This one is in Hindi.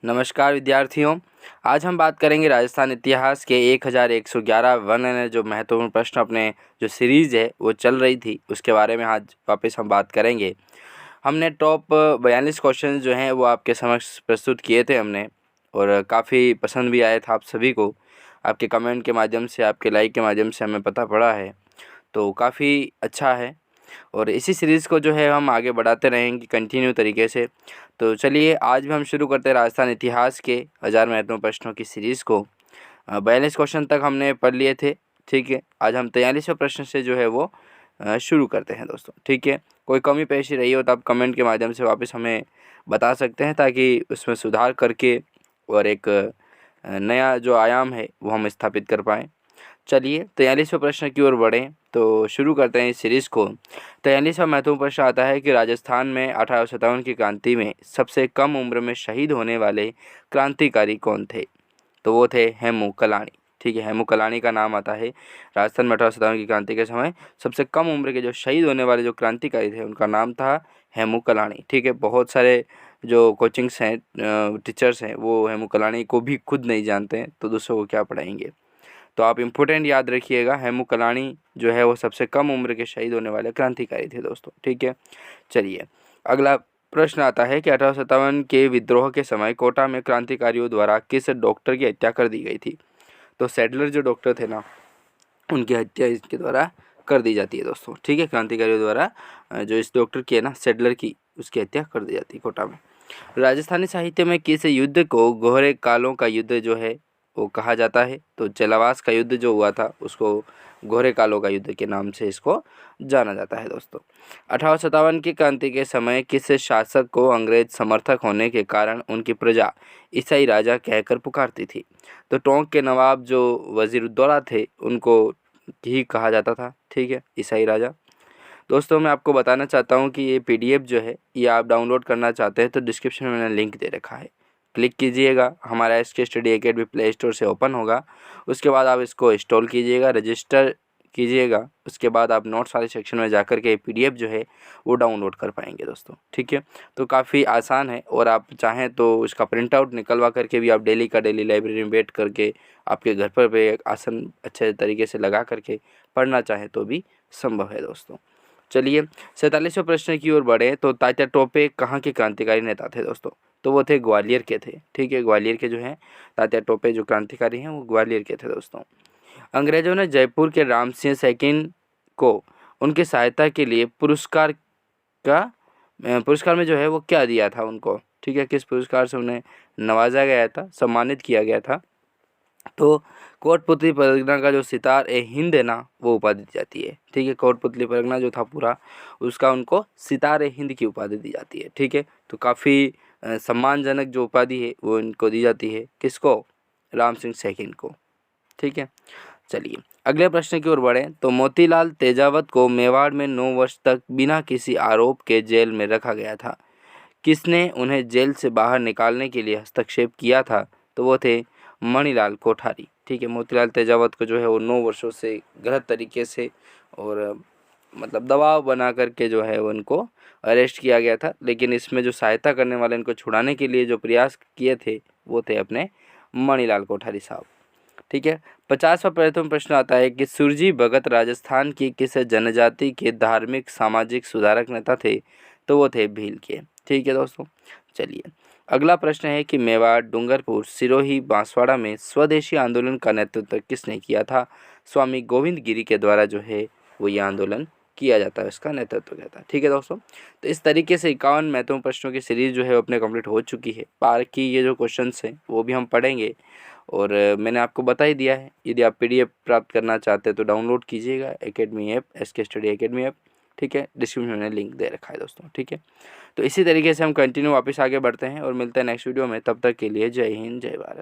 नमस्कार विद्यार्थियों, आज हम बात करेंगे राजस्थान इतिहास के 1111 वन जो महत्वपूर्ण प्रश्न अपने जो सीरीज़ है वो चल रही थी उसके बारे में आज वापस हम बात करेंगे। हमने टॉप 42 क्वेश्चन जो हैं वो आपके समक्ष प्रस्तुत किए थे हमने, और काफ़ी पसंद भी आया था आप सभी को। आपके कमेंट के माध्यम से, आपके लाइक के माध्यम से हमें पता पड़ा है, तो काफ़ी अच्छा है। और इसी सीरीज़ को जो है हम आगे बढ़ाते रहेंगे कंटिन्यू तरीके से। तो चलिए आज भी हम शुरू करते हैं राजस्थान इतिहास के 1000 महत्वपूर्ण प्रश्नों की सीरीज़ को। 42 क्वेश्चन तक हमने पढ़ लिए थे, ठीक है। आज हम 43वें प्रश्न से जो है वो शुरू करते हैं दोस्तों, ठीक है। कोई कमी पेशी रही हो तो आप कमेंट के माध्यम से वापस हमें बता सकते हैं, ताकि उसमें सुधार करके और एक नया जो आयाम है वो हम स्थापित कर पाएँ। चलिए 43वें प्रश्न की ओर बढ़ें तो शुरू करते हैं इस सीरीज़ को। 43वां महत्वपूर्ण प्रश्न आता है कि राजस्थान में 1857 की क्रांति में सबसे कम उम्र में शहीद होने वाले क्रांतिकारी कौन थे? तो वो थे हेमू कलानी, ठीक है। हेमू कलानी का नाम आता है। राजस्थान में 1857 की क्रांति के समय सबसे कम उम्र के जो शहीद होने वाले जो क्रांतिकारी थे उनका नाम था हेमू कलानी, ठीक है। बहुत सारे जो कोचिंग्स हैं, टीचर्स हैं, वो हेमू कलानी को भी खुद नहीं जानते हैं, तो दूसरों को क्या पढ़ाएंगे। तो आप इम्पोर्टेंट याद रखिएगा, हेमू कलानी जो है वो सबसे कम उम्र के शहीद होने वाले क्रांतिकारी थे दोस्तों, ठीक है। चलिए अगला प्रश्न आता है कि 1857 के विद्रोह के समय कोटा में क्रांतिकारियों द्वारा किस डॉक्टर की हत्या कर दी गई थी? तो सैडलर जो डॉक्टर थे ना, उनकी हत्या इसके द्वारा कर दी जाती है दोस्तों, ठीक है। क्रांतिकारियों द्वारा जो इस डॉक्टर की है ना, सैडलर की, उसकी हत्या कर दी जाती है कोटा में। राजस्थानी साहित्य में किस युद्ध को गोहरे कालों का युद्ध जो है वो कहा जाता है? तो चलावास का युद्ध जो हुआ था उसको गोहरे कालों का युद्ध के नाम से इसको जाना जाता है दोस्तों। 1857 की क्रांति के समय किस शासक को अंग्रेज समर्थक होने के कारण उनकी प्रजा ईसाई राजा कहकर पुकारती थी? तो टोंक के नवाब जो वजीरुद्दौला थे उनको ही कहा जाता था, ठीक है, ईसाई राजा। दोस्तों मैं आपको बताना चाहता हूँ कि ये पीडीएफ जो है ये आप डाउनलोड करना चाहते हैं तो डिस्क्रिप्शन में मैंने लिंक दे रखा है, क्लिक कीजिएगा। हमारा SK study academy play store से ओपन होगा, उसके बाद आप इसको इंस्टॉल कीजिएगा, रजिस्टर कीजिएगा। उसके बाद आप नोट्स वाले सेक्शन में जाकर के पीडीएफ जो है वो डाउनलोड कर पाएंगे दोस्तों, ठीक है। तो काफ़ी आसान है, और आप चाहें तो इसका प्रिंट आउट निकलवा करके भी आप डेली का डेली लाइब्रेरी में बैठ करके आपके घर पर भी एक आसन अच्छे तरीके से लगा करके पढ़ना चाहें तो भी संभव है दोस्तों। चलिए 47वें प्रश्न की ओर बढ़े तो तात्या टोपे कहाँ के क्रांतिकारी नेता थे दोस्तों? तो वो थे ग्वालियर के थे, ठीक है। ग्वालियर के जो हैं तात्या टोपे जो क्रांतिकारी हैं वो ग्वालियर के थे दोस्तों। अंग्रेजों ने जयपुर के राम सिंह सेकिन को उनकी सहायता के लिए पुरस्कार में जो है वो क्या दिया था उनको, ठीक है। किस पुरस्कार से उन्हें नवाजा गया था, सम्मानित किया गया था? तो कोटपुतली परगना का जो सितार ए हिंद है ना, वो उपाधि दी जाती है, ठीक है। कोटपुतली परगना जो था पूरा, उसका उनको सितार ए हिंद की उपाधि दी जाती है, ठीक है। तो काफ़ी सम्मानजनक जो उपाधि है वो इनको दी जाती है, किसको? राम सिंह सेकिन को, ठीक है। चलिए अगले प्रश्न की ओर बढ़ें तो मोतीलाल तेजावत को मेवाड़ में 9 वर्ष तक बिना किसी आरोप के जेल में रखा गया था। किसने उन्हें जेल से बाहर निकालने के लिए हस्तक्षेप किया था? तो वो थे मणिलाल कोठारी, ठीक है। मोतीलाल तेजावत को जो है वो 9 वर्षों से गलत तरीके से और मतलब दबाव बना करके जो है वो उनको अरेस्ट किया गया था, लेकिन इसमें जो सहायता करने वाले इनको छुड़ाने के लिए जो प्रयास किए थे वो थे अपने मणिलाल कोठारी साहब, ठीक है। 50वां प्रथम प्रश्न आता है कि सुरजी भगत राजस्थान की किस जनजाति के धार्मिक सामाजिक सुधारक नेता थे? तो वो थे भील के, ठीक है दोस्तों। चलिए अगला प्रश्न है कि मेवाड़, डूंगरपुर, सिरोही, बांसवाड़ा में स्वदेशी आंदोलन का नेतृत्व किसने किया था? स्वामी गोविंद गिरी के द्वारा जो है वो ये आंदोलन किया जाता है, इसका नेतृत्व किया था, ठीक है दोस्तों। तो इस तरीके से 51 महत्वपूर्ण प्रश्नों की सीरीज जो है अपने कंप्लीट हो चुकी है। बाकी ये जो क्वेश्चन हैं वो भी हम पढ़ेंगे, और मैंने आपको बता ही दिया है। यदि आप पीडीएफ प्राप्त करना चाहते हैं तो डाउनलोड कीजिएगा academy app, SK study academy app, ठीक है। डिस्क्रिप्शन में लिंक दे रखा है दोस्तों, ठीक है। तो इसी तरीके से हम कंटिन्यू वापस आगे बढ़ते हैं और मिलते हैं नेक्स्ट वीडियो में। तब तक के लिए जय हिंद, जय भारत।